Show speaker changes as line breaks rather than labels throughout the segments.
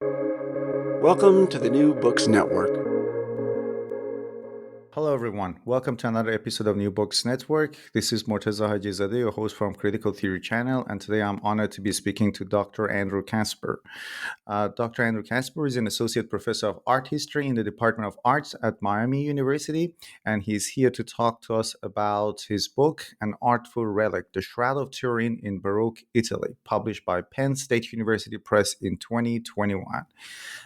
Welcome to the New Books Network.
Hello, everyone. Welcome to another episode of New Books Network. This is Morteza Hajizadeh, your host from Critical Theory Channel, and today I'm honored to be speaking to Dr. Andrew Casper. Dr. Andrew Casper is an associate professor of art history in the Department of Arts at Miami University, and he's here to talk to us about his book, An Artful Relic, The Shroud of Turin in Baroque Italy, published by Penn State University Press in 2021.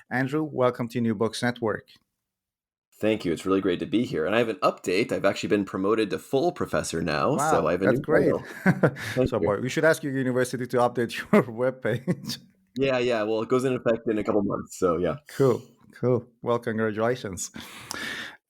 Andrew, welcome to New Books Network.
Thank you. It's really great to be here. And I have an update. I've actually been promoted to full professor now, so I
Wow,
have a
that's
new
great.
title. Thank
So,
you.
boy, we should ask your university to update your webpage.
Yeah. Well, it goes into effect in a couple months, so yeah.
Cool. Well, congratulations.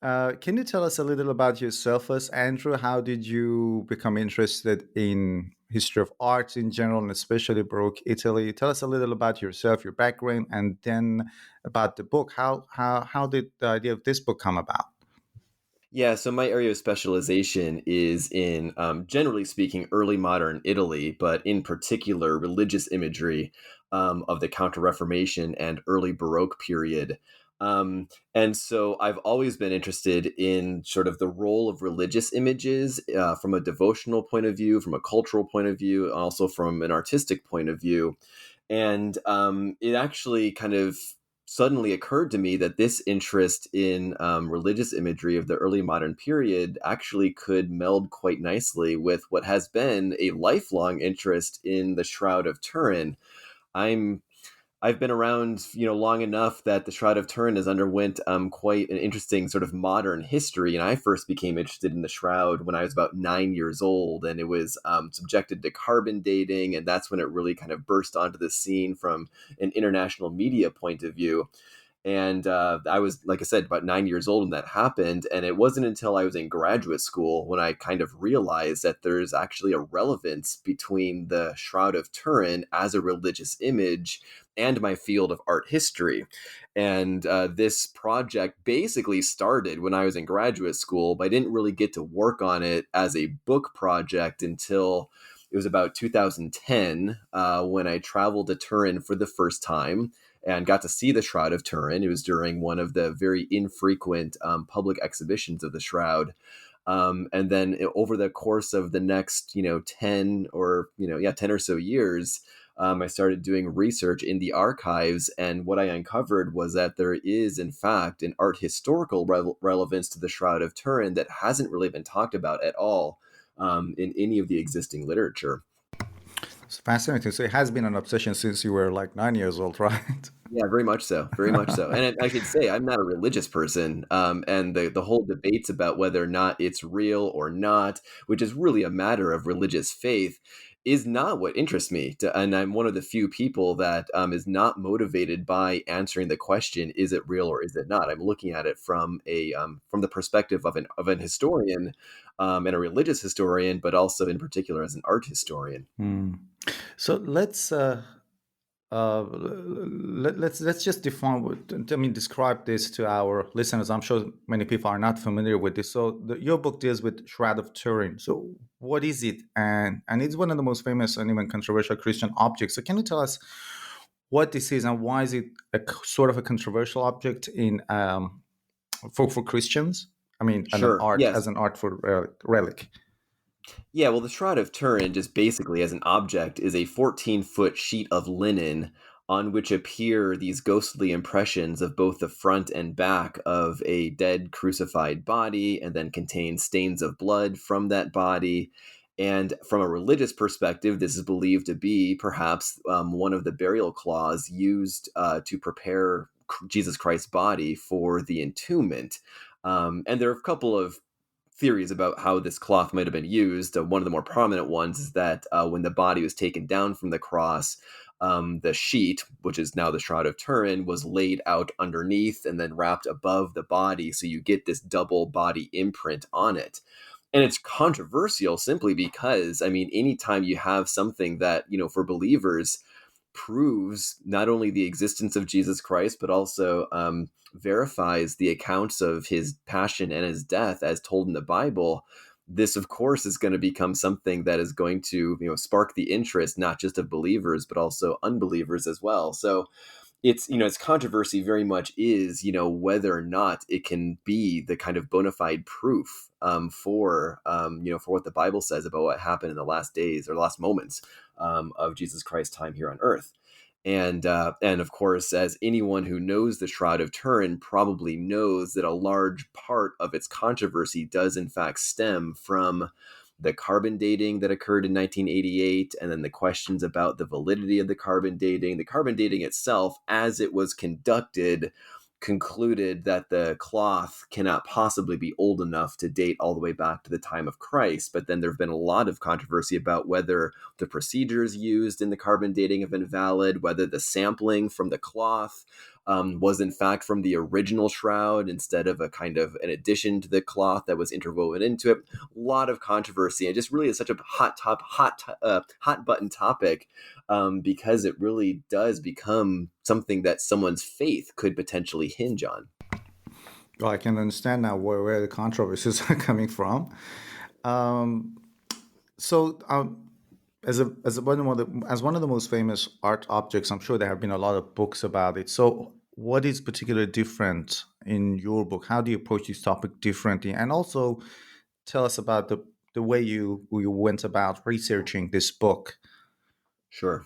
Can you tell us a little about yourself first, Andrew? How did you become interested in history of arts in general, and especially Baroque Italy? Tell us a little about yourself, your background, and then about the book. How did the idea of this book come about?
Yeah, so my area of specialization is in, generally speaking, early modern Italy, but in particular, religious imagery of the Counter-Reformation and early Baroque period. And so I've always been interested in sort of the role of religious images from a devotional point of view, from a cultural point of view, also from an artistic point of view. And it actually kind of suddenly occurred to me that this interest in religious imagery of the early modern period actually could meld quite nicely with what has been a lifelong interest in the Shroud of Turin. I'm I've been around, long enough that the Shroud of Turin has underwent quite an interesting sort of modern history. And I first became interested in the Shroud when I was about 9 years old, and it was subjected to carbon dating, and that's when it really kind of burst onto the scene from an international media point of view. And I was, like I said, about 9 years old when that happened. And it wasn't until I was in graduate school when I kind of realized that there's actually a relevance between the Shroud of Turin as a religious image and my field of art history. And this project basically started when I was in graduate school, but I didn't really get to work on it as a book project until it was about 2010 when I traveled to Turin for the first time and got to see the Shroud of Turin. It was during one of the very infrequent public exhibitions of the Shroud. And then over the course of the next, 10 or so years, I started doing research in the archives. And what I uncovered was that there is, in fact, an art historical relevance to the Shroud of Turin that hasn't really been talked about at all in any of the existing literature.
It's fascinating. So it has been an obsession since you were like 9 years old, right?
Yeah, very much so. Very much so. And I should say, I'm not a religious person. And the whole debates about whether or not it's real or not, which is really a matter of religious faith, is not what interests me. And I'm one of the few people that is not motivated by answering the question, is it real or is it not? I'm looking at it from from the perspective of an historian and a religious historian, but also in particular as an art historian.
Hmm. So let's just define describe this to our listeners. I'm sure many people are not familiar with this. So your book deals with Shroud of Turin. So what is it? And it's one of the most famous and even controversial Christian objects. So can you tell us what this is and why is it sort of a controversial object in for Christians? I mean,
Sure.
as
Yes.
an artful relic.
Yeah, well, the Shroud of Turin, just basically as an object, is a 14-foot sheet of linen on which appear these ghostly impressions of both the front and back of a dead crucified body, and then contains stains of blood from that body. And from a religious perspective, this is believed to be perhaps one of the burial cloths used to prepare Jesus Christ's body for the entombment. And there are a couple of theories about how this cloth might have been used. One of the more prominent ones is that when the body was taken down from the cross, the sheet, which is now the Shroud of Turin, was laid out underneath and then wrapped above the body. So you get this double body imprint on it. And it's controversial simply because, I mean, anytime you have something that, for believers proves not only the existence of Jesus Christ, but also verifies the accounts of his passion and his death as told in the Bible, this, of course, is going to become something that is going to, spark the interest not just of believers, but also unbelievers as well. So its controversy very much is, whether or not it can be the kind of bona fide proof for what the Bible says about what happened in the last days or last moments of Jesus Christ's time here on earth. And of course, as anyone who knows the Shroud of Turin probably knows, that a large part of its controversy does in fact stem from the carbon dating that occurred in 1988, and then the questions about the validity of the carbon dating. The carbon dating itself, as it was conducted, concluded that the cloth cannot possibly be old enough to date all the way back to the time of Christ. But then there have been a lot of controversy about whether the procedures used in the carbon dating have been valid, whether the sampling from the cloth was in fact from the original shroud instead of a kind of an addition to the cloth that was interwoven into it. A lot of controversy, and just really is such a hot button topic, because it really does become something that someone's faith could potentially hinge on.
Well, I can understand now where the controversies are coming from. As one of the most famous art objects, I'm sure there have been a lot of books about it. So what is particularly different in your book? How do you approach this topic differently? And also tell us about the way you went about researching this book.
Sure.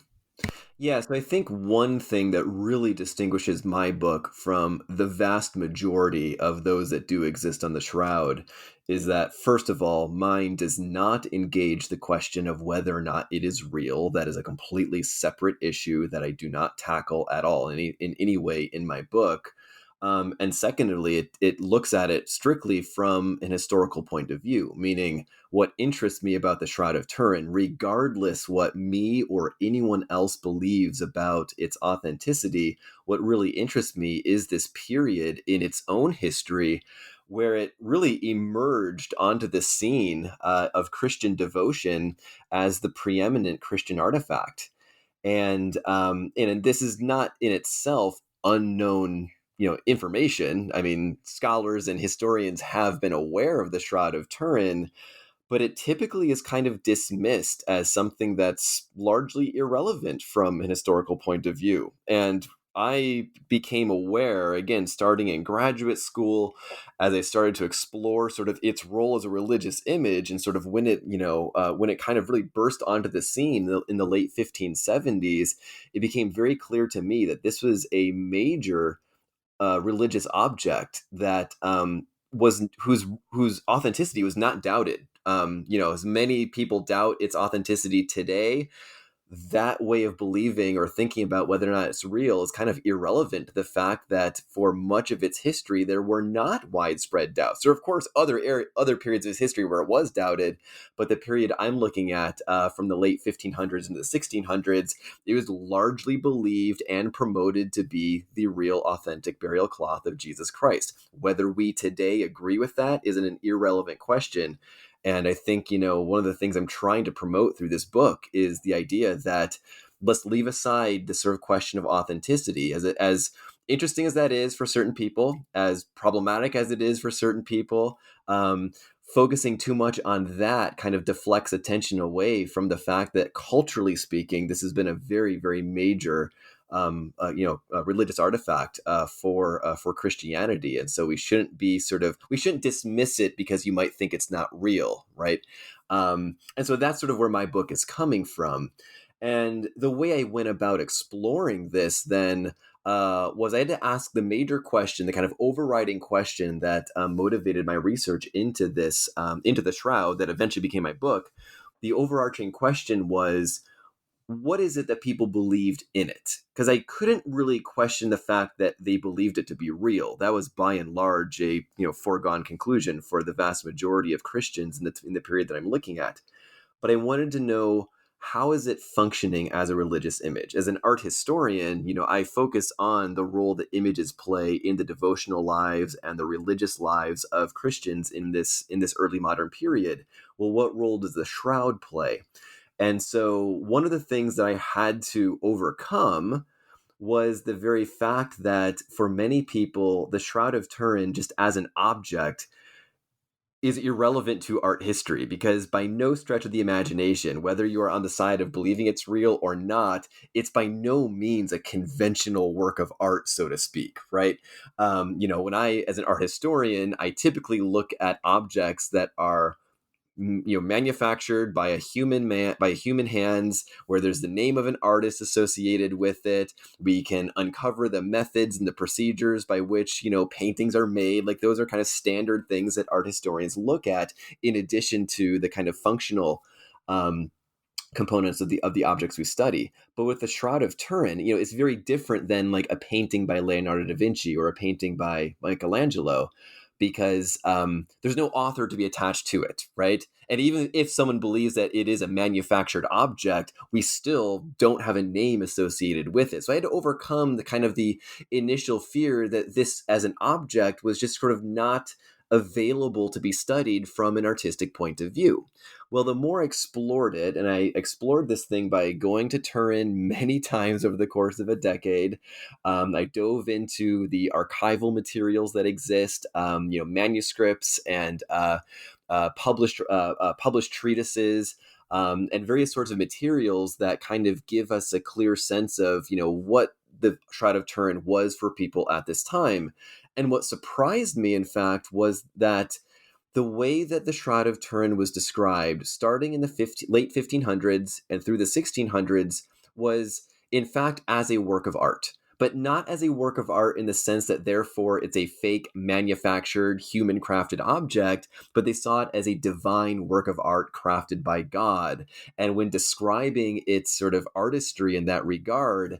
Yeah, so I think one thing that really distinguishes my book from the vast majority of those that do exist on the Shroud is that, first of all, mine does not engage the question of whether or not it is real. That is a completely separate issue that I do not tackle at all in any way in my book. And secondly, it looks at it strictly from an historical point of view, meaning what interests me about the Shroud of Turin, regardless what me or anyone else believes about its authenticity, what really interests me is this period in its own history where it really emerged onto the scene of Christian devotion as the preeminent Christian artifact. And this is not in itself unknown information. I mean, scholars and historians have been aware of the Shroud of Turin, but it typically is kind of dismissed as something that's largely irrelevant from an historical point of view. And I became aware, again, starting in graduate school, as I started to explore sort of its role as a religious image, and sort of when it kind of really burst onto the scene in the late 1570s, it became very clear to me that this was a major religious object that was whose authenticity was not doubted. As many people doubt its authenticity today, that way of believing or thinking about whether or not it's real is kind of irrelevant to the fact that for much of its history, there were not widespread doubts. There are, of course, other periods of its history where it was doubted, but the period I'm looking at from the late 1500s into the 1600s, it was largely believed and promoted to be the real authentic burial cloth of Jesus Christ. Whether we today agree with that is an irrelevant question. And I think, one of the things I'm trying to promote through this book is the idea that let's leave aside the sort of question of authenticity, as interesting as that is for certain people, as problematic as it is for certain people. Focusing too much on that kind of deflects attention away from the fact that, culturally speaking, this has been a very, very major religious artifact for Christianity, and so we shouldn't dismiss it because you might think it's not real, right? And so that's sort of where my book is coming from, and the way I went about exploring this then was I had to ask the major question, the kind of overriding question that motivated my research into this, into the Shroud that eventually became my book. The overarching question was, what is it that people believed in it? Because I couldn't really question the fact that they believed it to be real. That was by and large a foregone conclusion for the vast majority of Christians in the period that I'm looking at. But I wanted to know, how is it functioning as a religious image? As an art historian, I focus on the role that images play in the devotional lives and the religious lives of Christians in this early modern period. Well, what role does the Shroud play? And so one of the things that I had to overcome was the very fact that for many people, the Shroud of Turin, just as an object, is irrelevant to art history, because by no stretch of the imagination, whether you are on the side of believing it's real or not, it's by no means a conventional work of art, so to speak, right? When as an art historian, I typically look at objects that are manufactured by a human man, by human hands, where there's the name of an artist associated with it. We can uncover the methods and the procedures by which paintings are made. Like, those are kind of standard things that art historians look at, in addition to the kind of functional components of the objects we study. But with the Shroud of Turin, it's very different than like a painting by Leonardo da Vinci or a painting by Michelangelo, because there's no author to be attached to it, right? And even if someone believes that it is a manufactured object, we still don't have a name associated with it. So I had to overcome the initial fear that this as an object was just sort of not available to be studied from an artistic point of view. Well, the more I explored it, and I explored this thing by going to Turin many times over the course of a decade. I dove into the archival materials that exist, manuscripts and published treatises, and various sorts of materials that kind of give us a clear sense of what the Shroud of Turin was for people at this time. And what surprised me, in fact, was that the way that the Shroud of Turin was described, starting in the late 1500s and through the 1600s, was in fact as a work of art, but not as a work of art in the sense that therefore it's a fake, manufactured, human-crafted object, but they saw it as a divine work of art crafted by God. And when describing its sort of artistry in that regard,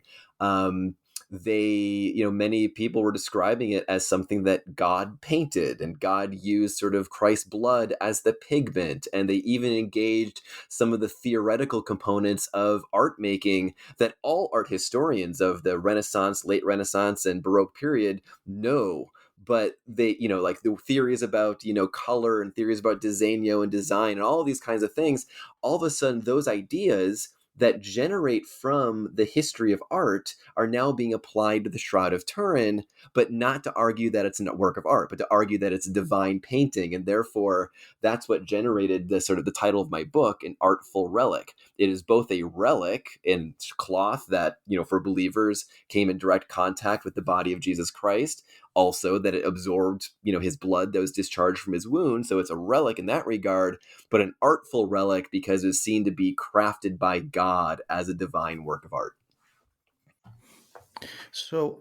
many people were describing it as something that God painted, and God used sort of Christ's blood as the pigment. And they even engaged some of the theoretical components of art making that all art historians of the Renaissance, late Renaissance, and Baroque period know. But they, like the theories about, color and theories about disegno and design and all of these kinds of things, all of a sudden those ideas that generate from the history of art are now being applied to the Shroud of Turin, but not to argue that it's a work of art, but to argue that it's a divine painting. And therefore, that's what generated the sort of the title of my book, An Artful Relic. It is both a relic in cloth that, for believers came in direct contact with the body of Jesus Christ, also that it absorbed, his blood that was discharged from his wound. So it's a relic in that regard, but an artful relic because it was seen to be crafted by God as a divine work of art.
So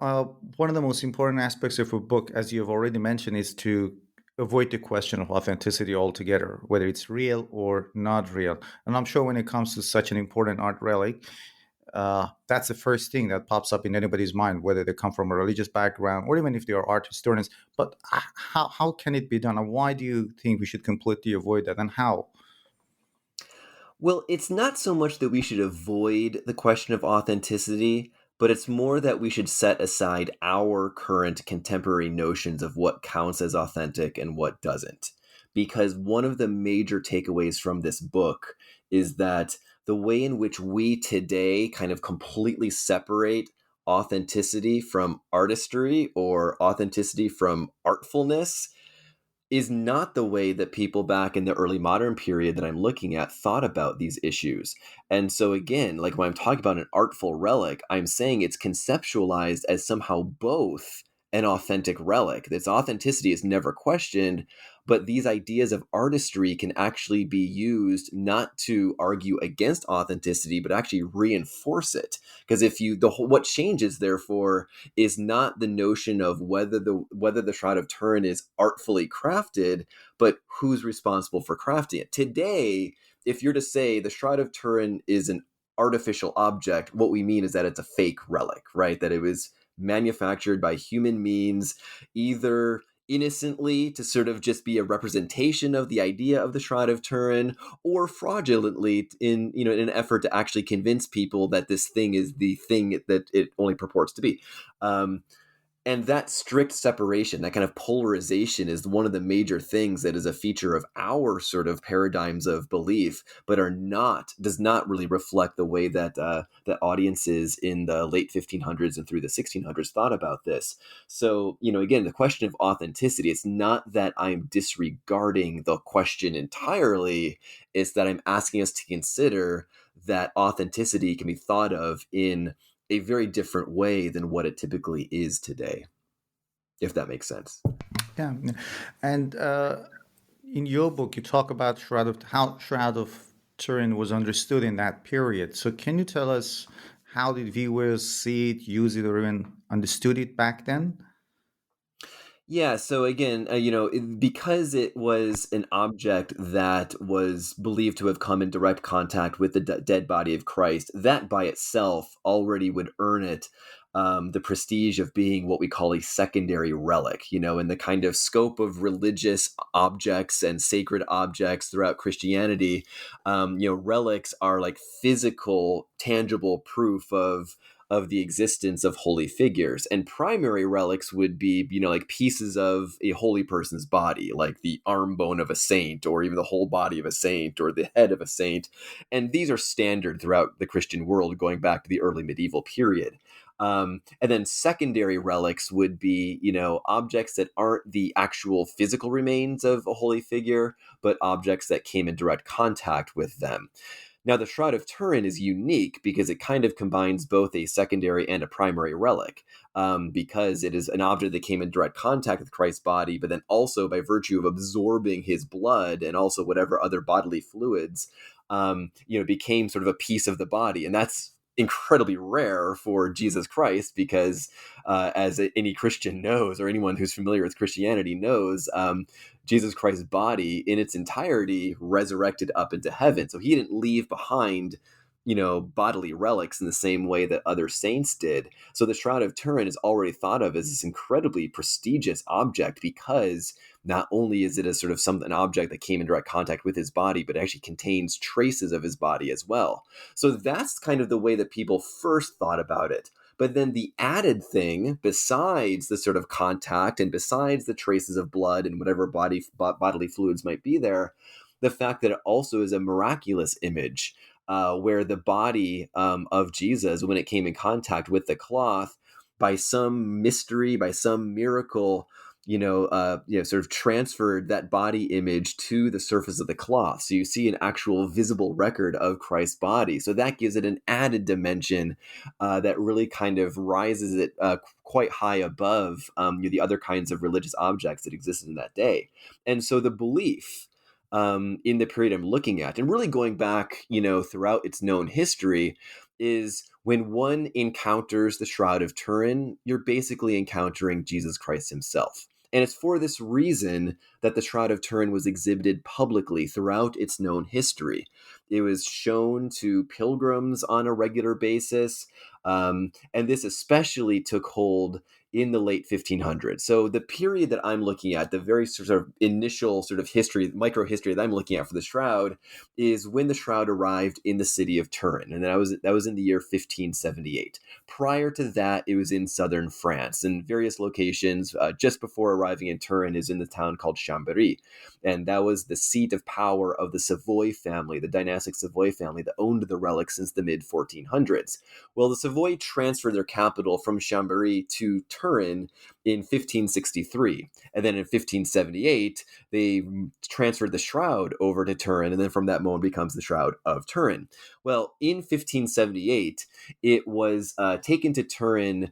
one of the most important aspects of a book, as you've already mentioned, is to avoid the question of authenticity altogether, whether it's real or not real. And I'm sure when it comes to such an important art relic, that's the first thing that pops up in anybody's mind, whether they come from a religious background or even if they are art historians. But how can it be done? And why do you think we should completely avoid that, and how?
Well, it's not so much that we should avoid the question of authenticity, but it's more that we should set aside our current contemporary notions of what counts as authentic and what doesn't. Because one of the major takeaways from this book is that the way in which we today kind of completely separate authenticity from artistry or authenticity from artfulness is not the way that people back in the early modern period that I'm looking at thought about these issues. And so again, like when I'm talking about an artful relic, I'm saying it's conceptualized as somehow both an authentic relic. Its authenticity is never questioned, but these ideas of artistry can actually be used not to argue against authenticity, but actually reinforce it. Because what changes, therefore, is not the notion of whether the Shroud of Turin is artfully crafted, but who's responsible for crafting it. Today, if you're to say the Shroud of Turin is an artificial object, what we mean is that it's a fake relic, right? That it was manufactured by human means, either innocently to sort of just be a representation of the idea of the Shroud of Turin, or fraudulently in an effort to actually convince people that this thing is the thing that it only purports to be. And that strict separation, that kind of polarization is one of the major things that is a feature of our sort of paradigms of belief, but does not really reflect the way that that audiences in the late 1500s and through the 1600s thought about this. So, again, the question of authenticity, it's not that I'm disregarding the question entirely, it's that I'm asking us to consider that authenticity can be thought of in a very different way than what it typically is today, if that makes sense.
Yeah, and in your book, you talk about how Shroud of Turin was understood in that period. So, can you tell us how did viewers see it, use it, or even understood it back then?
Yeah, so again, because it was an object that was believed to have come in direct contact with the dead body of Christ, that by itself already would earn it the prestige of being what we call a secondary relic, in the kind of scope of religious objects and sacred objects throughout Christianity. Relics are like physical, tangible proof of the existence of holy figures. And primary relics would be, like pieces of a holy person's body, like the arm bone of a saint, or even the whole body of a saint, or the head of a saint. And these are standard throughout the Christian world, going back to the early medieval period. And then secondary relics would be, objects that aren't the actual physical remains of a holy figure, but objects that came in direct contact with them. Now, the Shroud of Turin is unique because it kind of combines both a secondary and a primary relic, because it is an object that came in direct contact with Christ's body, but then also by virtue of absorbing his blood and also whatever other bodily fluids, became sort of a piece of the body. And that's incredibly rare for Jesus Christ because, as any Christian knows, or anyone who's familiar with Christianity knows, Jesus Christ's body in its entirety resurrected up into heaven. So he didn't leave behind, bodily relics in the same way that other saints did. So the Shroud of Turin is already thought of as this incredibly prestigious object because not only is it a sort of an object that came in direct contact with his body, but it actually contains traces of his body as well. So that's kind of the way that people first thought about it. But then the added thing, besides the sort of contact and besides the traces of blood and whatever bodily fluids might be there, the fact that it also is a miraculous image, where the body of Jesus, when it came in contact with the cloth, by some mystery, by some miracle, sort of transferred that body image to the surface of the cloth. So you see an actual visible record of Christ's body. So that gives it an added dimension that really kind of rises it quite high above the other kinds of religious objects that existed in that day. And so the belief in the period I'm looking at, and really going back, throughout its known history, is when one encounters the Shroud of Turin, you're basically encountering Jesus Christ himself. And it's for this reason that the Shroud of Turin was exhibited publicly throughout its known history. It was shown to pilgrims on a regular basis, and this especially took hold in the late 1500s. So the period that I'm looking at, the very sort of initial sort of history, micro history that I'm looking at for the Shroud, is when the Shroud arrived in the city of Turin, and that was in the year 1578. Prior to that, it was in southern France, in various locations. Just before arriving in Turin is in the town called Chambéry, and that was the seat of power of the Savoy family, the dynastic Savoy family that owned the relic since the mid 1400s. Well, the Savoy transferred their capital from Chambéry to Turin in 1563, and then in 1578 they transferred the Shroud over to Turin, and then from that moment becomes the Shroud of Turin. Well, in 1578, it was taken to Turin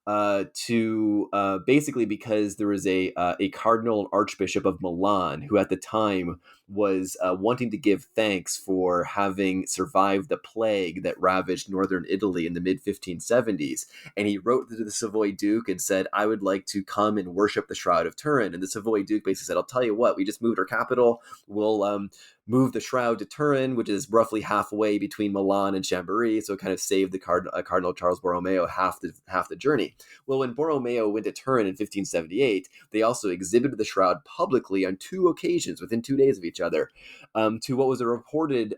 to basically because there was a cardinal archbishop of Milan who at the time was wanting to give thanks for having survived the plague that ravaged northern Italy in the mid 1570s. And he wrote to the Savoy Duke and said, I would like to come and worship the Shroud of Turin. And the Savoy Duke basically said, I'll tell you what, we just moved our capital. We'll move the Shroud to Turin, which is roughly halfway between Milan and Chambéry. So it kind of saved the Cardinal Charles Borromeo half the journey. Well, when Borromeo went to Turin in 1578, they also exhibited the Shroud publicly on two occasions within 2 days of each other, to what was a reported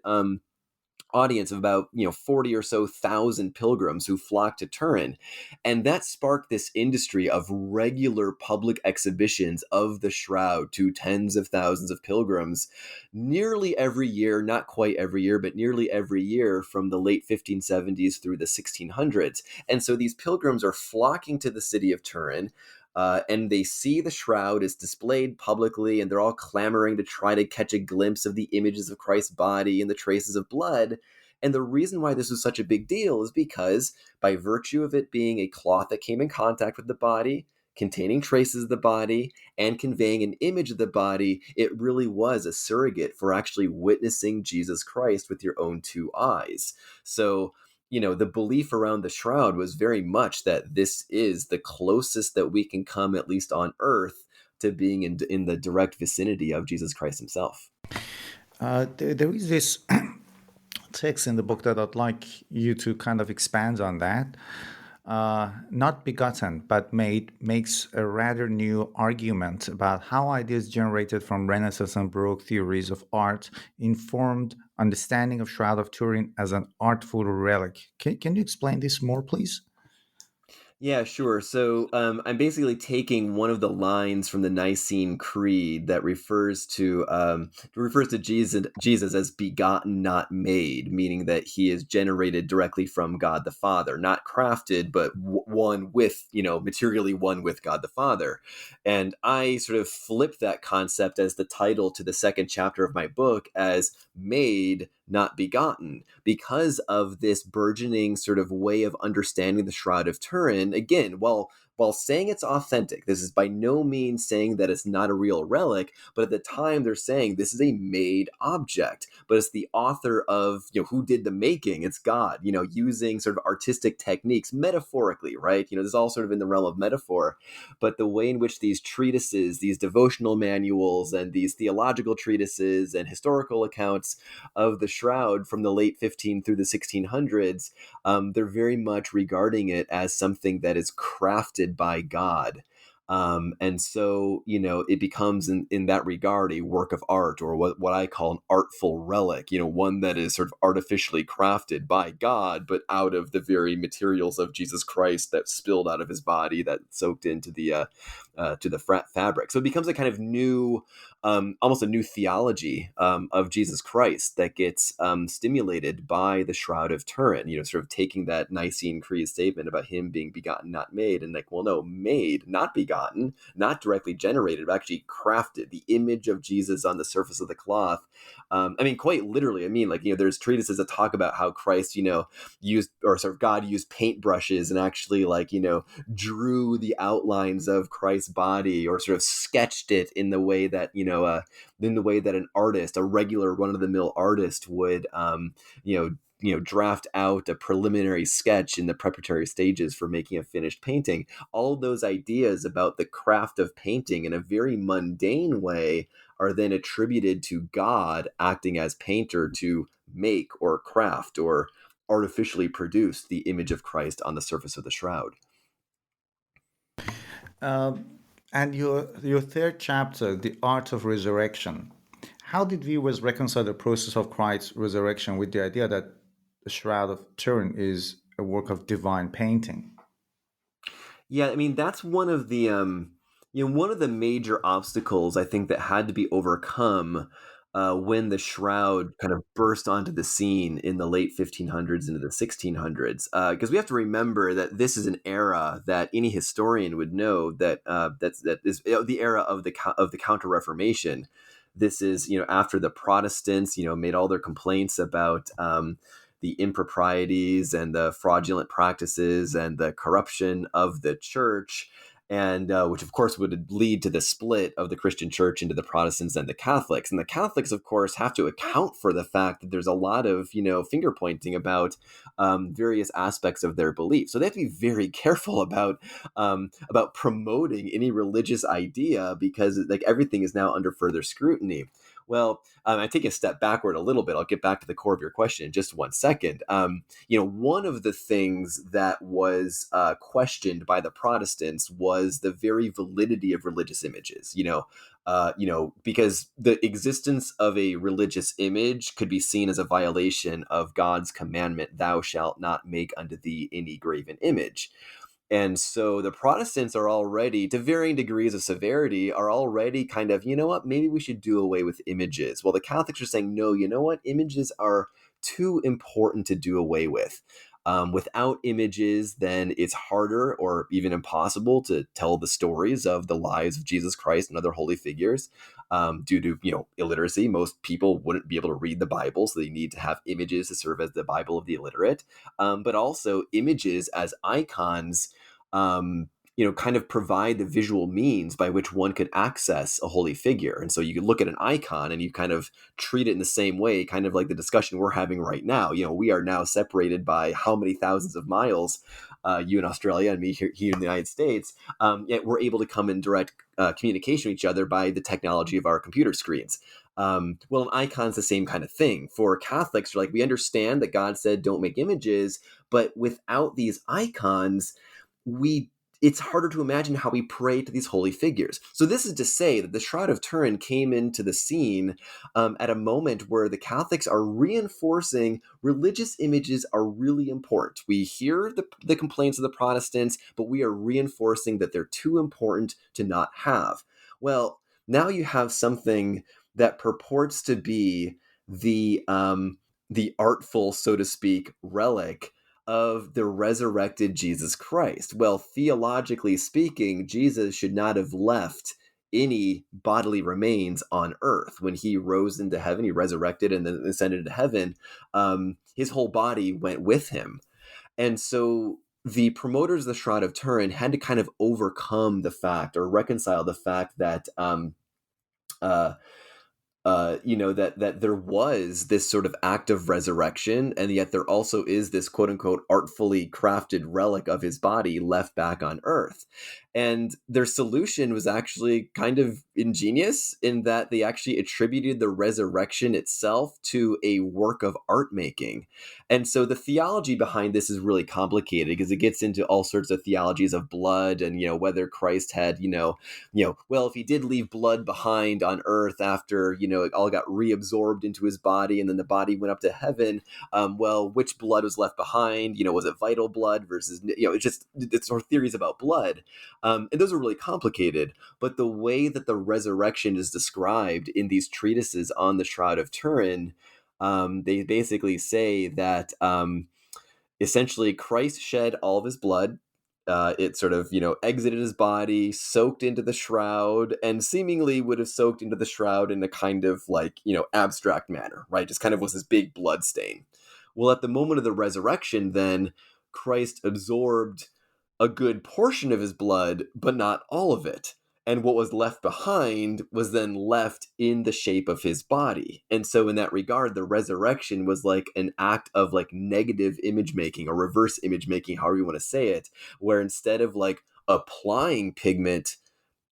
audience of about 40 or so thousand pilgrims who flocked to Turin, and that sparked this industry of regular public exhibitions of the shroud to tens of thousands of pilgrims nearly every year, not quite every year, but nearly every year from the late 1570s through the 1600s. And so these pilgrims are flocking to the city of Turin. And they see the shroud is displayed publicly, and they're all clamoring to try to catch a glimpse of the images of Christ's body and the traces of blood. And the reason why this was such a big deal is because, by virtue of it being a cloth that came in contact with the body, containing traces of the body, and conveying an image of the body, it really was a surrogate for actually witnessing Jesus Christ with your own two eyes. So, the belief around the shroud was very much that this is the closest that we can come, at least on earth, to being in the direct vicinity of Jesus Christ himself.
There is this text in the book that I'd like you to kind of expand on that. Not begotten, but made, makes a rather new argument about how ideas generated from Renaissance and Baroque theories of art informed understanding of Shroud of Turin as an artful relic. Can you explain this more, please?
Yeah, sure. So I'm basically taking one of the lines from the Nicene Creed that refers to Jesus as begotten, not made, meaning that he is generated directly from God the Father, not crafted, but one with, materially one with God the Father. And I sort of flip that concept as the title to the second chapter of my book as made, not begotten, because of this burgeoning sort of way of understanding the Shroud of Turin. Again, while saying it's authentic, this is by no means saying that it's not a real relic, but at the time they're saying this is a made object, but it's the author of, who did the making, it's God, using sort of artistic techniques metaphorically, right? This is all sort of in the realm of metaphor, but the way in which these treatises, these devotional manuals, and these theological treatises and historical accounts of the shroud from the late 15 through the 1600s, they're very much regarding it as something that is crafted by God. And so, it becomes in that regard a work of art, or what I call an artful relic, one that is sort of artificially crafted by God, but out of the very materials of Jesus Christ that spilled out of his body, that soaked into the to the fabric. So it becomes a kind of new, almost a new theology of Jesus Christ that gets stimulated by the Shroud of Turin, sort of taking that Nicene Creed statement about him being begotten, not made, and like, well, no, made, not begotten, not directly generated, but actually crafted, the image of Jesus on the surface of the cloth. Quite literally, there's treatises that talk about how Christ, used, or sort of God used paintbrushes and actually drew the outlines of Christ's body, or sort of sketched it in the way that, in the way that an artist, a regular run-of-the-mill artist would, draft out a preliminary sketch in the preparatory stages for making a finished painting. All of those ideas about the craft of painting in a very mundane way are then attributed to God acting as painter to make or craft or artificially produce the image of Christ on the surface of the shroud.
And your third chapter, The Art of Resurrection. How did viewers reconcile the process of Christ's resurrection with the idea that the Shroud of Turin is a work of divine painting?
Yeah, that's one of the one of the major obstacles I think that had to be overcome when the shroud kind of burst onto the scene in the late 1500s into the 1600s. Because we have to remember that this is an era that any historian would know that that is the era of the Counter Reformation. This is after the Protestants made all their complaints about the improprieties and the fraudulent practices and the corruption of the church, and which of course would lead to the split of the Christian church into the Protestants and the Catholics. And the Catholics, of course, have to account for the fact that there's a lot of finger pointing about various aspects of their belief. So they have to be very careful about promoting any religious idea, because everything is now under further scrutiny. Well, I take a step backward a little bit. I'll get back to the core of your question in just 1 second. One of the things that was questioned by the Protestants was was the very validity of religious images. Because the existence of a religious image could be seen as a violation of God's commandment, "Thou shalt not make unto thee any graven image." And so the Protestants are already, to varying degrees of severity, are already kind of, you know what, maybe we should do away with images. Well, the Catholics are saying, no, you know what, images are too important to do away with. Without images, then it's harder or even impossible to tell the stories of the lives of Jesus Christ and other holy figures. Due to illiteracy, most people wouldn't be able to read the Bible, so they need to have images to serve as the Bible of the illiterate. But also images as icons, kind of provide the visual means by which one could access a holy figure. And so you can look at an icon and you kind of treat it in the same way, kind of like the discussion we're having right now. We are now separated by how many thousands of miles, you in Australia and me here in the United States, yet we're able to come in direct communication with each other by the technology of our computer screens. Well, an icon's the same kind of thing. For Catholics, we understand that God said don't make images, but without these icons, it's harder to imagine how we pray to these holy figures. So this is to say that the Shroud of Turin came into the scene at a moment where the Catholics are reinforcing religious images are really important. We hear the complaints of the Protestants, but we are reinforcing that they're too important to not have. Well, now you have something that purports to be the artful, so to speak, relic of the resurrected Jesus Christ. Well, theologically speaking, Jesus should not have left any bodily remains on earth. When he rose into heaven, he resurrected and then ascended into heaven, his whole body went with him. And so the promoters of the Shroud of Turin had to kind of overcome the fact or reconcile the fact that that there was this sort of act of resurrection, and yet there also is this quote unquote artfully crafted relic of his body left back on earth. And their solution was actually kind of ingenious in that they actually attributed the resurrection itself to a work of art making. And so the theology behind this is really complicated because it gets into all sorts of theologies of blood and, whether Christ had, well, if he did leave blood behind on earth after, it all got reabsorbed into his body and then the body went up to heaven, well, which blood was left behind? Was it vital blood versus, it's sort of theories about blood. And those are really complicated, but the way that the resurrection is described in these treatises on the Shroud of Turin, they basically say that essentially Christ shed all of his blood. It sort of, exited his body, soaked into the shroud, and seemingly would have soaked into the shroud in a kind of abstract manner, right? Just kind of was this big blood stain. Well, at the moment of the resurrection, then Christ absorbed a good portion of his blood, but not all of it. And what was left behind was then left in the shape of his body. And so in that regard, the resurrection was like an act of negative image making or reverse image making, however you want to say it, where instead of applying pigment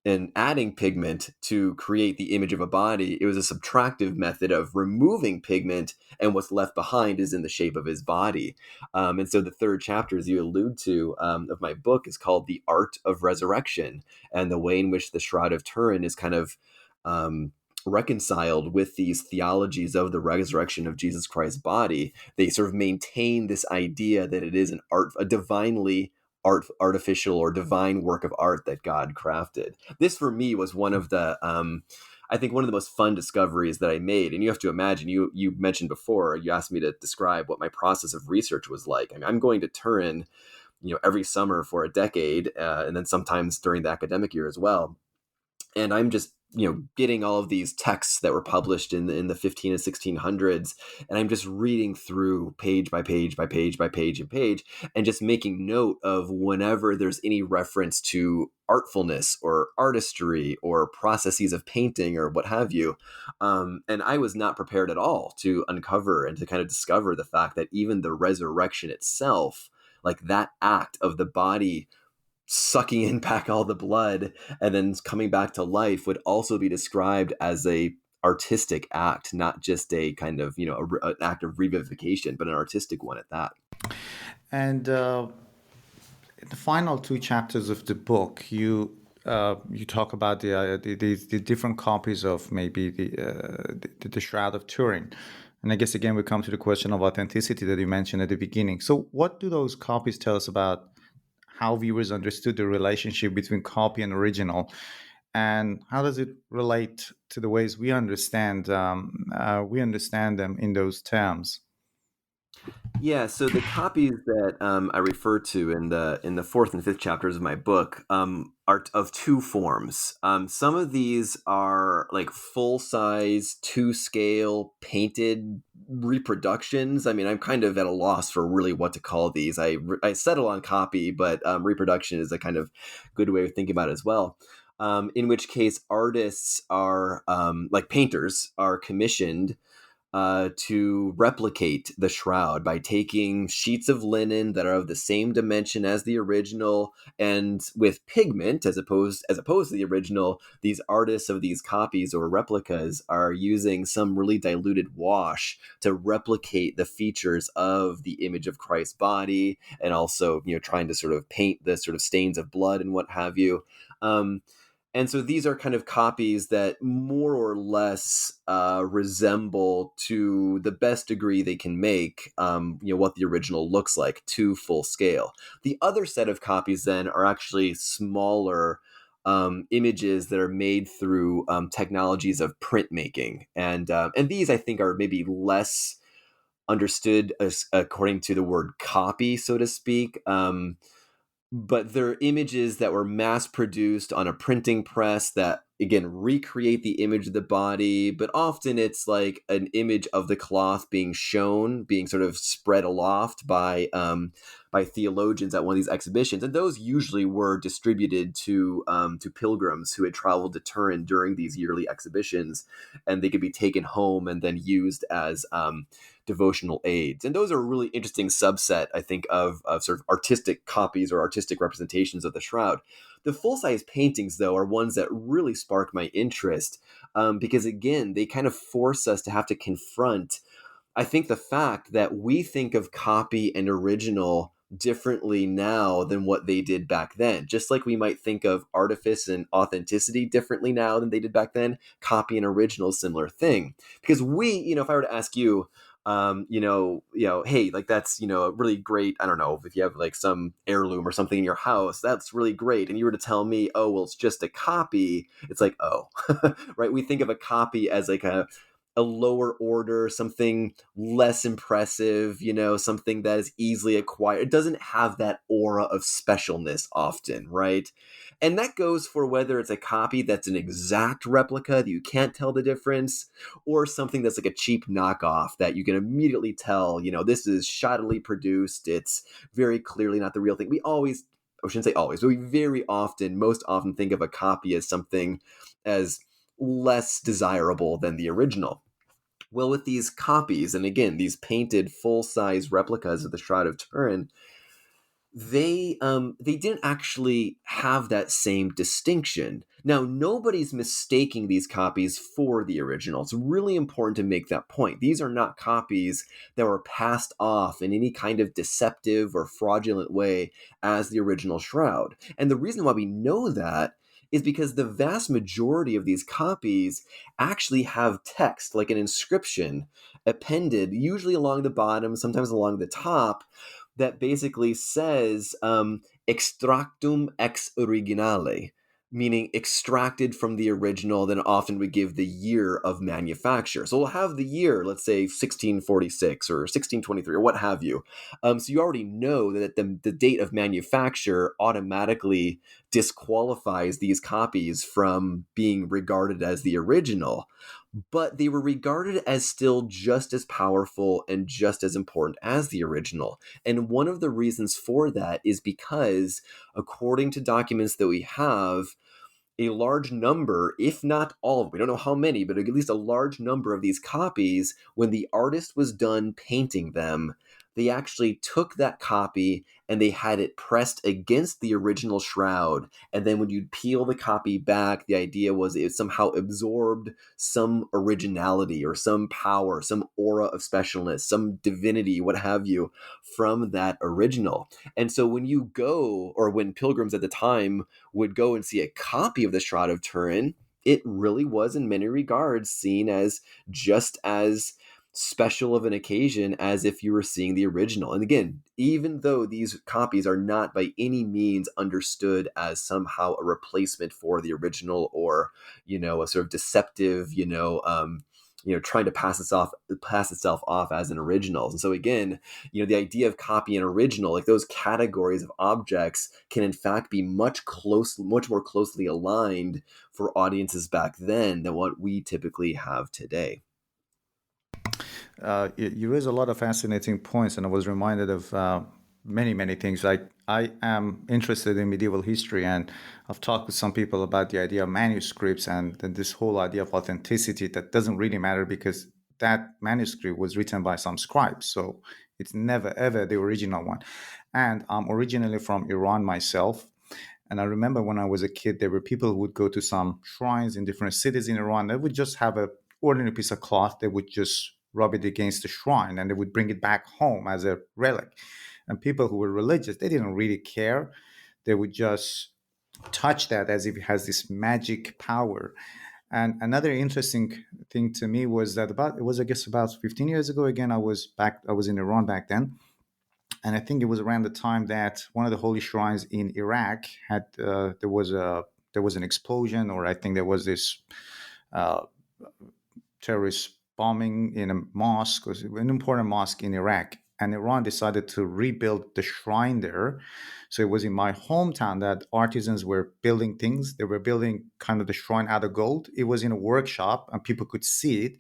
and adding pigment to create the image of a body, it was a subtractive method of removing pigment, and what's left behind is in the shape of his body. And so the third chapter, as you allude to, of my book is called The Art of Resurrection, and the way in which the Shroud of Turin is kind of reconciled with these theologies of the resurrection of Jesus Christ's body. They sort of maintain this idea that it is a divinely artificial or divine work of art that God crafted. This for me was one of the I think one of the most fun discoveries that I made. And you have to imagine, you mentioned before, you asked me to describe what my process of research was like. I mean, I'm going to Turin every summer for a decade, and then sometimes during the academic year as well. And I'm just getting all of these texts that were published in the 15 and 1600s, and I'm just reading through page by page by page by page and page, and just making note of whenever there's any reference to artfulness or artistry or processes of painting or what have you. And I was not prepared at all to uncover and to kind of discover the fact that even the resurrection itself, that act of the body sucking in back all the blood and then coming back to life, would also be described as a artistic act, not just a kind of an act of revivification, but an artistic one at that.
And the final two chapters of the book, you talk about the different copies of maybe the Shroud of Turin, and I guess again we come to the question of authenticity that you mentioned at the beginning. So, what do those copies tell us about how viewers understood the relationship between copy and original, and how does it relate to the ways we understand them in those terms?
Yeah, so the copies that I refer to in the fourth and fifth chapters of my book are of two forms. Some of these are like full size, to scale, painted reproductions. I mean, I'm kind of at a loss for really what to call these. I settle on copy, but reproduction is a kind of good way of thinking about it as well. In which case, artists are like painters are commissioned to replicate the shroud by taking sheets of linen that are of the same dimension as the original, and with pigment as opposed to the original. These artists of these copies or replicas are using some really diluted wash to replicate the features of the image of Christ's body, and also trying to sort of paint the sort of stains of blood and what have you. Um, and so these are kind of copies that more or less resemble, to the best degree they can make, what the original looks like to full scale. The other set of copies then are actually smaller images that are made through technologies of printmaking, and these I think are maybe less understood as, according to the word copy, so to speak. But they're images that were mass produced on a printing press that again recreate the image of the body, but often it's like an image of the cloth being shown, being sort of spread aloft by theologians at one of these exhibitions, and those usually were distributed to pilgrims who had traveled to Turin during these yearly exhibitions, and they could be taken home and then used as devotional aids. And those are a really interesting subset, I think, of sort of artistic copies or artistic representations of the shroud. The full-size paintings, though, are ones that really spark my interest, because, again, they kind of force us to have to confront, I think, the fact that we think of copy and original differently now than what they did back then. Just like we might think of artifice and authenticity differently now than they did back then, copy and original, similar thing. Because if I were to ask you, hey, like that's, a really great, I don't know, if you have like some heirloom or something in your house, that's really great. And you were to tell me, oh, well, it's just a copy. It's like, oh, right. We think of a copy as like a lower order, something less impressive, something that is easily acquired. It doesn't have that aura of specialness often, right? And that goes for whether it's a copy that's an exact replica that you can't tell the difference, or something that's like a cheap knockoff that you can immediately tell, this is shoddily produced. It's very clearly not the real thing. I shouldn't say always, but we most often think of a copy as something as less desirable than the original. Well, with these copies, and again, these painted full-size replicas of the Shroud of Turin, they didn't actually have that same distinction. Now, nobody's mistaking these copies for the original. It's really important to make that point. These are not copies that were passed off in any kind of deceptive or fraudulent way as the original shroud. And the reason why we know that is because the vast majority of these copies actually have text, like an inscription, appended, usually along the bottom, sometimes along the top, that basically says extractum ex originale, meaning extracted from the original. Then often we give the year of manufacture. So we'll have the year, let's say 1646 or 1623 or what have you. So you already know that the date of manufacture automatically disqualifies these copies from being regarded as the original. But they were regarded as still just as powerful and just as important as the original. And one of the reasons for that is because, according to documents that we have, a large number, if not all of them, we don't know how many, but at least a large number of these copies, when the artist was done painting them, they actually took that copy and they had it pressed against the original shroud. And then when you'd peel the copy back, the idea was it somehow absorbed some originality or some power, some aura of specialness, some divinity, what have you, from that original. And so when you go, or when pilgrims at the time would go and see a copy of the Shroud of Turin, it really was in many regards seen as just as special of an occasion as if you were seeing the original. And again, even though these copies are not by any means understood as somehow a replacement for the original, or a sort of deceptive, trying to pass itself off as an original. And so again, the idea of copy and original, like those categories of objects, can in fact be much more closely aligned for audiences back then than what we typically have today.
You raise a lot of fascinating points, and I was reminded of many things. I am interested in medieval history, and I've talked with some people about the idea of manuscripts and this whole idea of authenticity that doesn't really matter because that manuscript was written by some scribes, so it's never ever the original one. And I'm originally from Iran myself, and I remember when I was a kid, there were people who would go to some shrines in different cities in Iran. They would just have a ordinary piece of cloth. They would just rub it against the shrine and they would bring it back home as a relic. And people who were religious, they didn't really care. They would just touch that as if it has this magic power. And another interesting thing to me was that I guess about 15 years ago, again, I was in Iran back then. And I think it was around the time that one of the holy shrines in Iraq had, there was an explosion, or I think there was this uh, terrorist bombing in a mosque, an important mosque in Iraq, and Iran decided to rebuild the shrine there. So it was in my hometown that artisans were building things. They were building kind of the shrine out of gold. It was in a workshop and people could see it.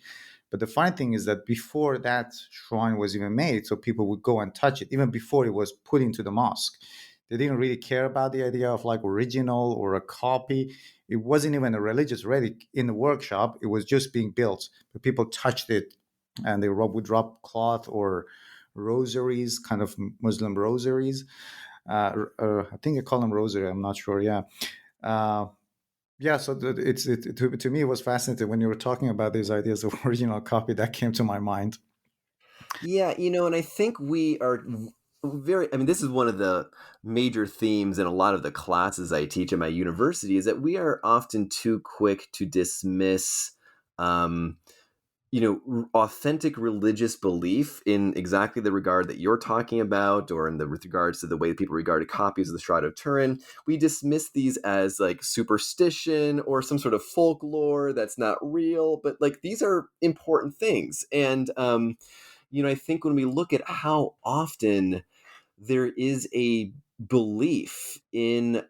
But the funny thing is that before that shrine was even made, so people would go and touch it, even before it was put into the mosque. They didn't really care about the idea of like original or a copy. It wasn't even a religious relic in the workshop. It was just being built. But people touched it and they would drop cloth or rosaries, kind of Muslim rosaries. I think I call them rosary. I'm not sure. Yeah. Yeah, so to me, it was fascinating when you were talking about these ideas of original copy that came to my mind.
Yeah, and I think we are this is one of the major themes in a lot of the classes I teach at my university, is that we are often too quick to dismiss, um, authentic religious belief in exactly the regard that you're talking about, or with regards to the way that people regarded copies of the Shroud of Turin. We dismiss these as like superstition or some sort of folklore that's not real, but like these are important things. And, I think when we look at how often there is a belief in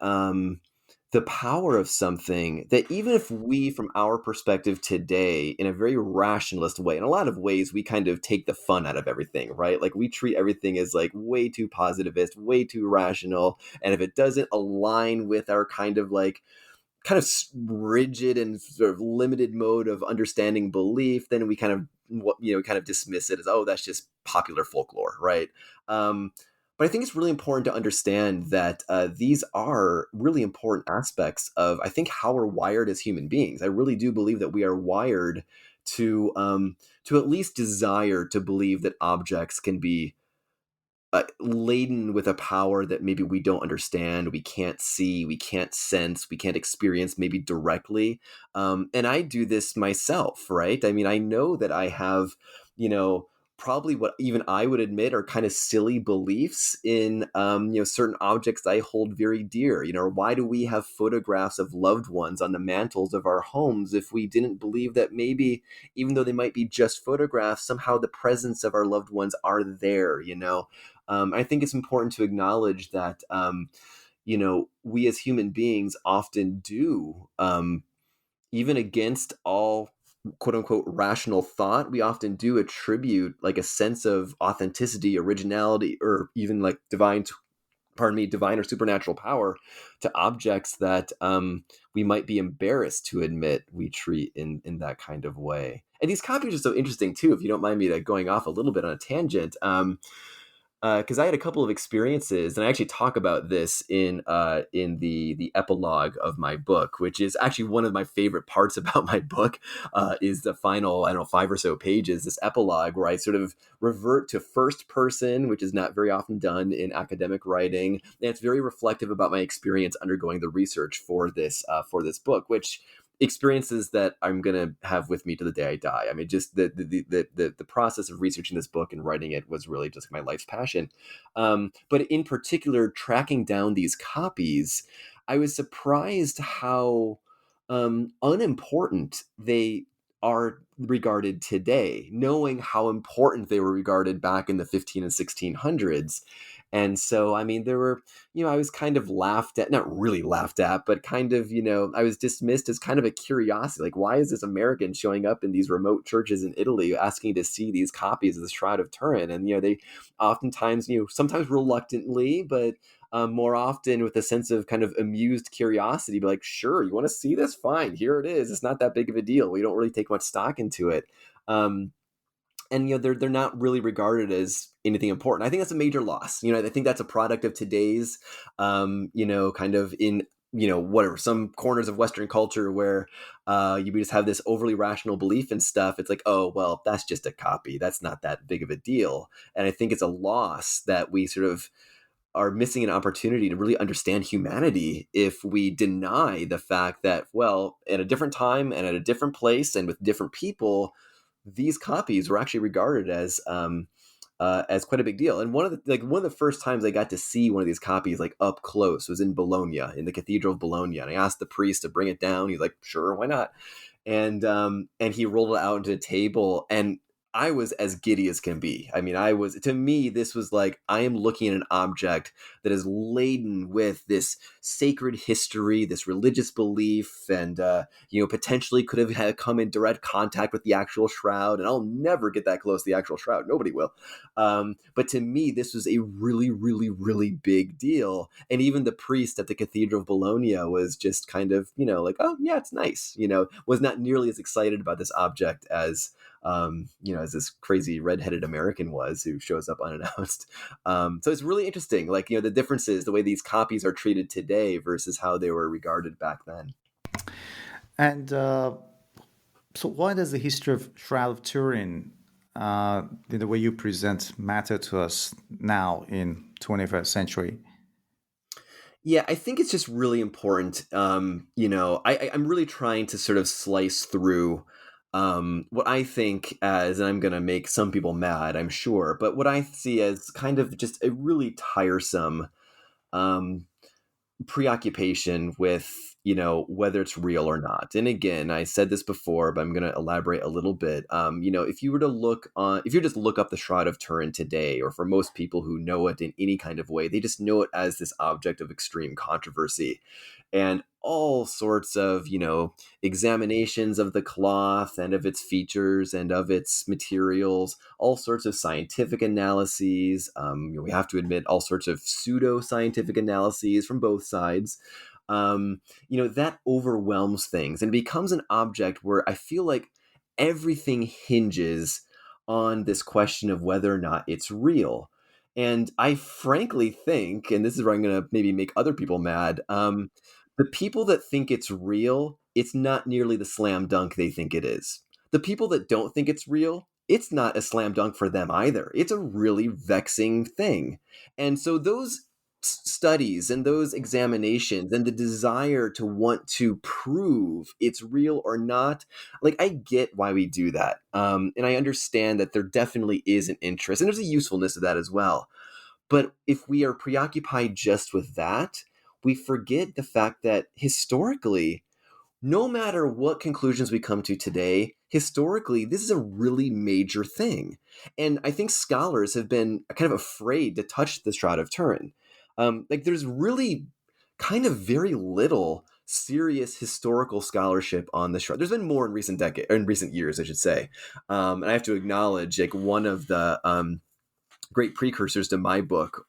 the power of something, that even if we, from our perspective today, in a very rationalist way, in a lot of ways, we kind of take the fun out of everything, right? Like we treat everything as like way too positivist, way too rational. And if it doesn't align with our kind of rigid and sort of limited mode of understanding belief, then we kind of dismiss it as, oh, that's just popular folklore, right? But I think it's really important to understand that these are really important aspects of, I think, how we're wired as human beings. I really do believe that we are wired to at least desire to believe that objects can be laden with a power that maybe we don't understand, we can't see, we can't sense, we can't experience maybe directly. And I do this myself, right? I mean, I know that I have, probably what even I would admit are kind of silly beliefs in, certain objects I hold very dear. Why do we have photographs of loved ones on the mantles of our homes if we didn't believe that maybe, even though they might be just photographs, somehow the presence of our loved ones are there, I think it's important to acknowledge that, we as human beings often do, even against all quote unquote rational thought, we often do attribute like a sense of authenticity, originality, or even like divine or supernatural power to objects that we might be embarrassed to admit we treat in that kind of way. And these copies are so interesting too, if you don't mind me going off a little bit on a tangent. because I had a couple of experiences, and I actually talk about this in the epilogue of my book, which is actually one of my favorite parts about my book, is the final, I don't know, 5 or so pages, this epilogue where I sort of revert to first person, which is not very often done in academic writing, and it's very reflective about my experience undergoing the research for this book, which experiences that I'm gonna have with me to the day I die. I mean, just the process of researching this book and writing it was really just my life's passion. But in particular, tracking down these copies, I was surprised how unimportant they are regarded today, knowing how important they were regarded back in the 15 and 1600s. And so, I mean, there were, I was kind of laughed at, not really laughed at, but kind of, I was dismissed as kind of a curiosity. Like, why is this American showing up in these remote churches in Italy asking to see these copies of the Shroud of Turin? And, they oftentimes, sometimes reluctantly, but more often with a sense of kind of amused curiosity, be like, sure, you want to see this? Fine, here it is. It's not that big of a deal. We don't really take much stock into it. And they're not really regarded as anything important. I think that's a major loss. I think that's a product of today's, kind of in whatever, some corners of Western culture where you just have this overly rational belief in stuff. It's like, oh well, that's just a copy. That's not that big of a deal. And I think it's a loss that we sort of are missing an opportunity to really understand humanity if we deny the fact that, well, at a different time and at a different place and with different people, these copies were actually regarded as quite a big deal. And one of the first times I got to see one of these copies like up close was in Bologna, in the Cathedral of Bologna. And I asked the priest to bring it down. He's like, sure, why not? And he rolled it out onto the table, and I was as giddy as can be. I mean, to me, this was like, I am looking at an object that is laden with this sacred history, this religious belief, and, potentially could have had come in direct contact with the actual shroud. And I'll never get that close to the actual shroud. Nobody will. But to me, this was a really, really, really big deal. And even the priest at the Cathedral of Bologna was just kind of, like, oh yeah, it's nice, was not nearly as excited about this object as this crazy redheaded American was, who shows up unannounced. So it's really interesting, like, the differences, the way these copies are treated today versus how they were regarded back then.
And so why does the history of Shroud of Turin, the way you present, matter to us now in 21st century?
Yeah, I think it's just really important. I'm really trying to sort of slice through what I think as, and I'm going to make some people mad, I'm sure, but what I see as kind of just a really tiresome preoccupation with, whether it's real or not. And again, I said this before, but I'm going to elaborate a little bit. If you just look up the Shroud of Turin today, or for most people who know it in any kind of way, they just know it as this object of extreme controversy. And all sorts of, examinations of the cloth and of its features and of its materials, all sorts of scientific analyses. We have to admit, all sorts of pseudo-scientific analyses from both sides. That overwhelms things and becomes an object where I feel like everything hinges on this question of whether or not it's real. And I frankly think, and this is where I'm going to maybe make other people mad, the people that think it's real, it's not nearly the slam dunk they think it is. The people that don't think it's real, it's not a slam dunk for them either. It's a really vexing thing. And so those studies and those examinations and the desire to want to prove it's real or not, like, I get why we do that. And I understand that there definitely is an interest, and there's a usefulness of that as well. But if we are preoccupied just with that, we forget the fact that historically, no matter what conclusions we come to today, historically, this is a really major thing. And I think scholars have been kind of afraid to touch the Shroud of Turin. There's really kind of very little serious historical scholarship on the Shroud. There's been more in recent years, I should say. And I have to acknowledge, like, one of the great precursors to my book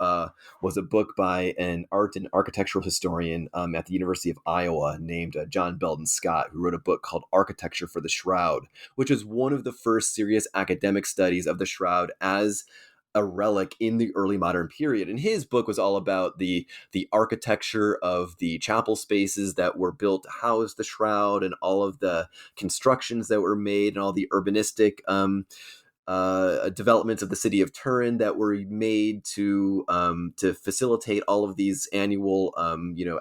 was a book by an art and architectural historian at the University of Iowa named John Belden Scott, who wrote a book called Architecture for the Shroud, which is one of the first serious academic studies of the Shroud as a relic in the early modern period. And his book was all about the architecture of the chapel spaces that were built to house the shroud, and all of the constructions that were made, and all the urbanistic developments of the city of Turin that were made to facilitate all of these annual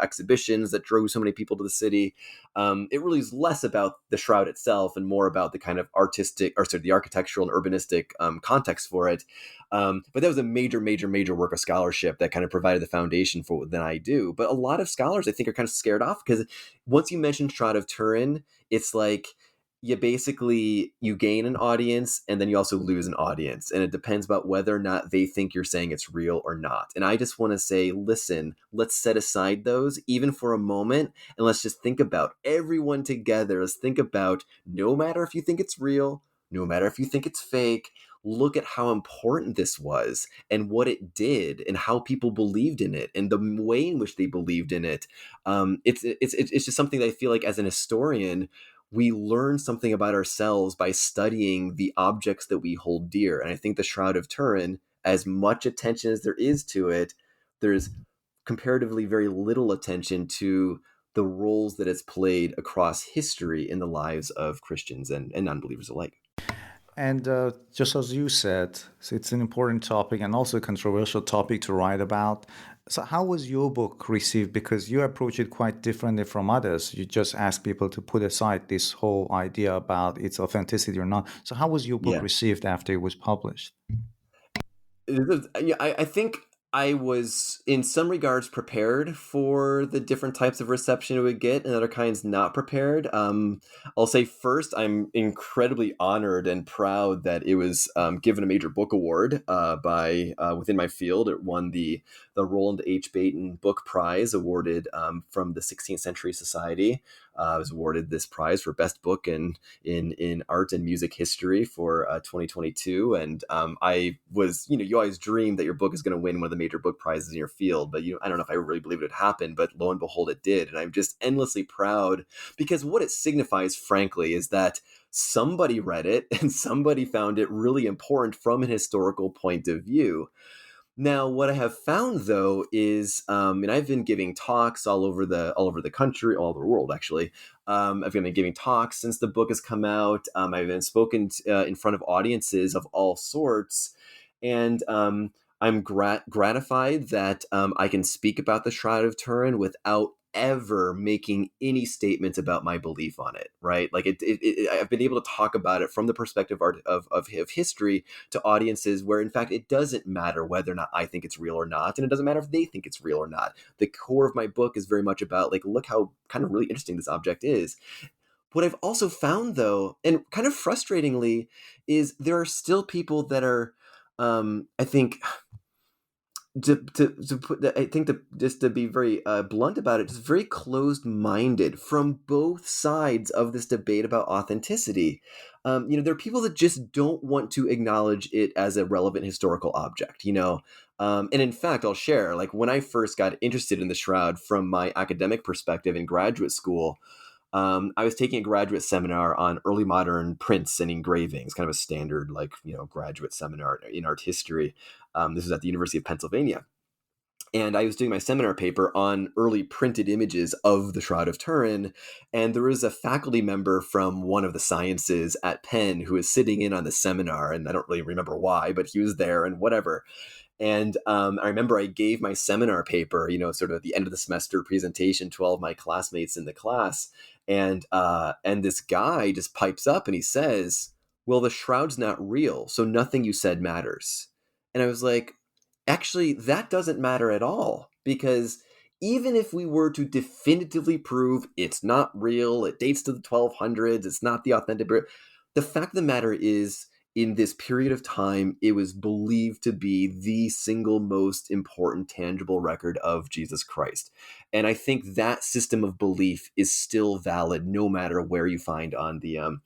exhibitions that drew so many people to the city. It really is less about the shroud itself and more about the kind of the architectural and urbanistic context for it. But that was a major work of scholarship that kind of provided the foundation for what then I do. But a lot of scholars, I think, are kind of scared off because once you mention Shroud of Turin, it's like you gain an audience and then you also lose an audience, and it depends about whether or not they think you're saying it's real or not. And I just want to say, listen, let's set aside those even for a moment, and let's just think about everyone together. Let's think about, no matter if you think it's real, no matter if you think it's fake, look at how important this was and what it did and how people believed in it and the way in which they believed in it. It's just something that I feel like as an historian, we learn something about ourselves by studying the objects that we hold dear. And I think the Shroud of Turin, as much attention as there is to it, there's comparatively very little attention to the roles that it's played across history in the lives of Christians and non-believers alike.
And just as you said, so it's an important topic and also a controversial topic to write about. So how was your book received? Because you approach it quite differently from others. You just ask people to put aside this whole idea about its authenticity or not. So how was your book
Yeah.
received after it was published?
I think I was in some regards prepared for the different types of reception it would get, and other kinds not prepared. I'll say first, I'm incredibly honored and proud that it was given a major book award by within my field. It won the Roland H. Baton Book Prize, awarded from the 16th Century Society. I was awarded this prize for best book in art and music history for 2022, and I was, you always dream that your book is going to win one of the major book prizes in your field, but I don't know if I really believed it would happen, but lo and behold, it did, and I'm just endlessly proud because what it signifies, frankly, is that somebody read it and somebody found it really important from a historical point of view. Now, what I have found though is, and I've been giving talks all over the country, all over the world actually. I've been giving talks since the book has come out. I've been spoken in front of audiences of all sorts, and I'm gratified that I can speak about the Shroud of Turin without ever making any statements about my belief on it, right? Like I've been able to talk about it from the perspective of history to audiences where, in fact, it doesn't matter whether or not I think it's real or not, and it doesn't matter if they think it's real or not. The core of my book is very much about, like, look how kind of really interesting this object is. What I've also found, though, and kind of frustratingly, is there are still people that are, I think, to put that, I think just to be very blunt about it, just very closed-minded from both sides of this debate about authenticity. There are people that just don't want to acknowledge it as a relevant historical object. And in fact, I'll share, like, when I first got interested in the shroud from my academic perspective in graduate school, I was taking a graduate seminar on early modern prints and engravings, kind of a standard, graduate seminar in art history. This was at the University of Pennsylvania. And I was doing my seminar paper on early printed images of the Shroud of Turin. And there was a faculty member from one of the sciences at Penn who was sitting in on the seminar. And I don't really remember why, but he was there and whatever. And I remember I gave my seminar paper, sort of at the end of the semester presentation to all of my classmates in the class. And this guy just pipes up and he says, "Well, the shroud's not real, so nothing you said matters." And I was like, actually, that doesn't matter at all, because even if we were to definitively prove it's not real, it dates to the 1200s, it's not the authentic, the fact of the matter is, in this period of time, it was believed to be the single most important tangible record of Jesus Christ. And I think that system of belief is still valid no matter where you find on the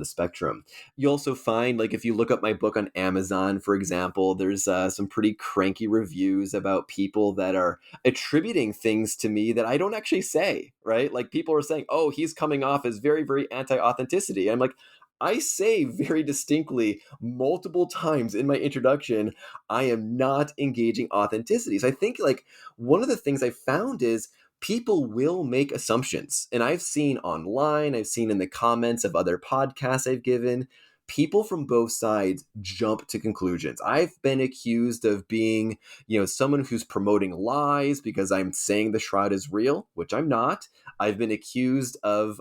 spectrum. You also find, like, if you look up my book on Amazon, for example, there's some pretty cranky reviews about people that are attributing things to me that I don't actually say, right? Like, people are saying, "Oh, he's coming off as very, very anti-authenticity." And I'm like, I say very distinctly multiple times in my introduction, I am not engaging authenticity. So I think like one of the things I found is people will make assumptions. And I've seen online, I've seen in the comments of other podcasts I've given, people from both sides jump to conclusions. I've been accused of being, someone who's promoting lies because I'm saying the shroud is real, which I'm not. I've been accused of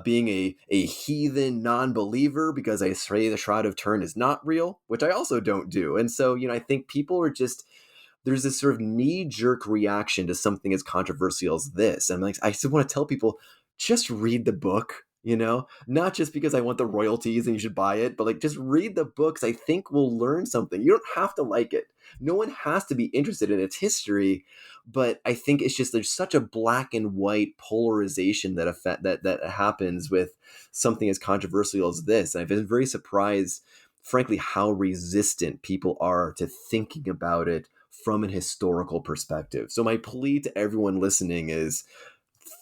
being a heathen non-believer because I say the Shroud of Turin is not real, which I also don't do. And so, I think people are just, there's this sort of knee-jerk reaction to something as controversial as this. And like, I just want to tell people, just read the book, not just because I want the royalties and you should buy it, but like just read the books. I think we'll learn something. You don't have to like it. No one has to be interested in its history, but I think it's just there's such a black and white polarization that happens with something as controversial as this. And I've been very surprised, frankly, how resistant people are to thinking about it from an historical perspective. So my plea to everyone listening is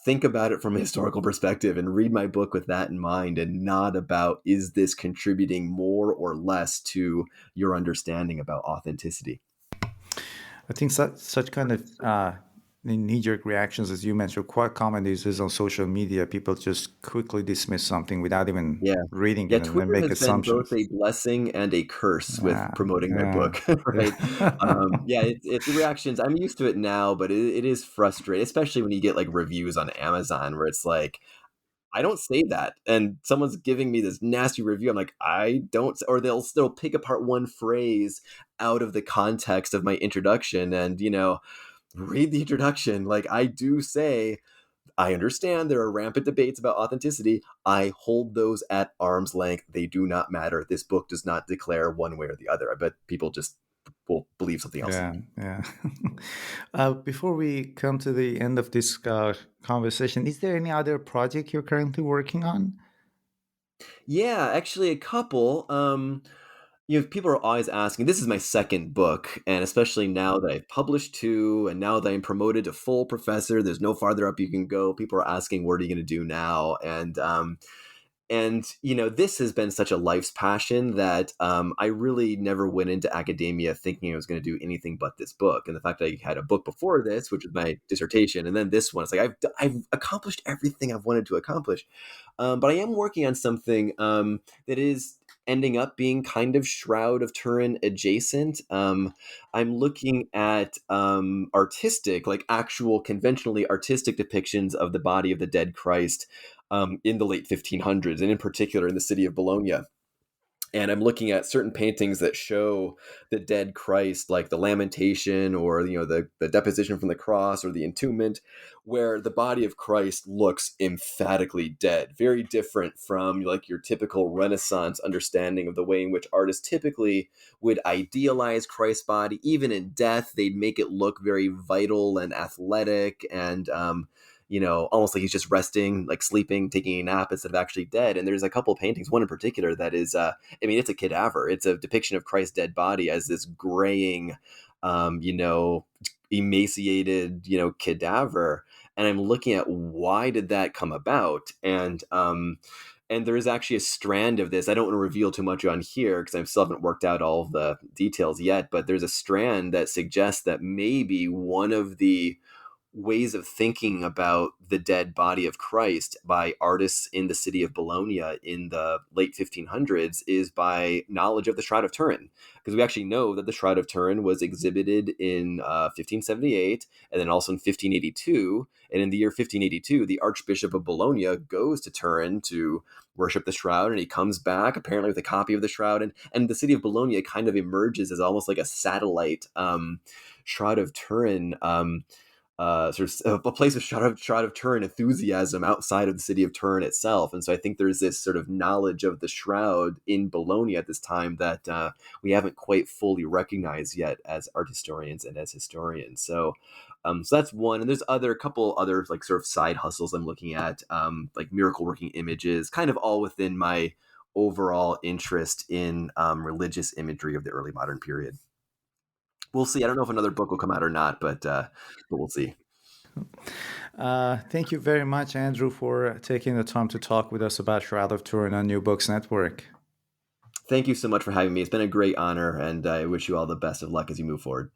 think about it from a historical perspective and read my book with that in mind, and not about is this contributing more or less to your understanding about authenticity.
I think such kind of knee-jerk reactions, as you mentioned, are quite common these days on social media. People just quickly dismiss something without even
Yeah.
reading
Yeah,
it and then
Twitter
make
has been both
assumptions.
a blessing and a curse with
Yeah,
promoting my
yeah,
book,
yeah.
right? Yeah, it's the reactions. I'm used to it now, but it is frustrating, especially when you get like reviews on Amazon where it's like, I don't say that, and someone's giving me this nasty review. I'm like, I don't, or they'll pick apart one phrase out of the context of my introduction, and read the introduction. Like I do say, I understand there are rampant debates about authenticity. I hold those at arm's length. They do not matter. This book does not declare one way or the other. I bet people just will believe something else.
Yeah, yeah. Before we come to the end of this conversation, is there any other project you're currently working on?
Yeah, actually, a couple. People are always asking. This is my second book, and especially now that I've published two, and now that I'm promoted to full professor, there's no farther up you can go. People are asking, "What are you going to do now?" And this has been such a life's passion that I really never went into academia thinking I was going to do anything but this book. And the fact that I had a book before this, which was my dissertation, and then this one, it's like I've accomplished everything I've wanted to accomplish. But I am working on something that is ending up being kind of Shroud of Turin adjacent. I'm looking at artistic, like actual conventionally artistic depictions of the body of the dead Christ in the late 1500s, and in particular in the city of Bologna. And I'm looking at certain paintings that show the dead Christ, like the Lamentation, or the Deposition from the Cross, or the Entombment, where the body of Christ looks emphatically dead, very different from like your typical Renaissance understanding of the way in which artists typically would idealize Christ's body. Even in death, they'd make it look very vital and athletic, and almost like he's just resting, like sleeping, taking a nap instead of actually dead. And there's a couple paintings, one in particular that is, it's a cadaver. It's a depiction of Christ's dead body as this graying, emaciated, cadaver. And I'm looking at why did that come about? And there is actually a strand of this. I don't want to reveal too much on here because I still haven't worked out all of the details yet, but there's a strand that suggests that maybe one of the ways of thinking about the dead body of Christ by artists in the city of Bologna in the late 1500s is by knowledge of the Shroud of Turin. Because we actually know that the Shroud of Turin was exhibited in 1578 and then also in 1582. And in the year 1582, the Archbishop of Bologna goes to Turin to worship the shroud, and he comes back apparently with a copy of the shroud. And the city of Bologna kind of emerges as almost like a satellite Shroud of Turin sort of a place of Shroud of Turin enthusiasm outside of the city of Turin itself. And so I think there's this sort of knowledge of the shroud in Bologna at this time that we haven't quite fully recognized yet as art historians and as historians. So that's one. And there's a couple other like sort of side hustles I'm looking at, like miracle working images, kind of all within my overall interest in religious imagery of the early modern period. We'll see. I don't know if another book will come out or not, but we'll see.
Thank you very much, Andrew, for taking the time to talk with us about Shroud of Turin on New Books Network.
Thank you so much for having me. It's been a great honor, and I wish you all the best of luck as you move forward.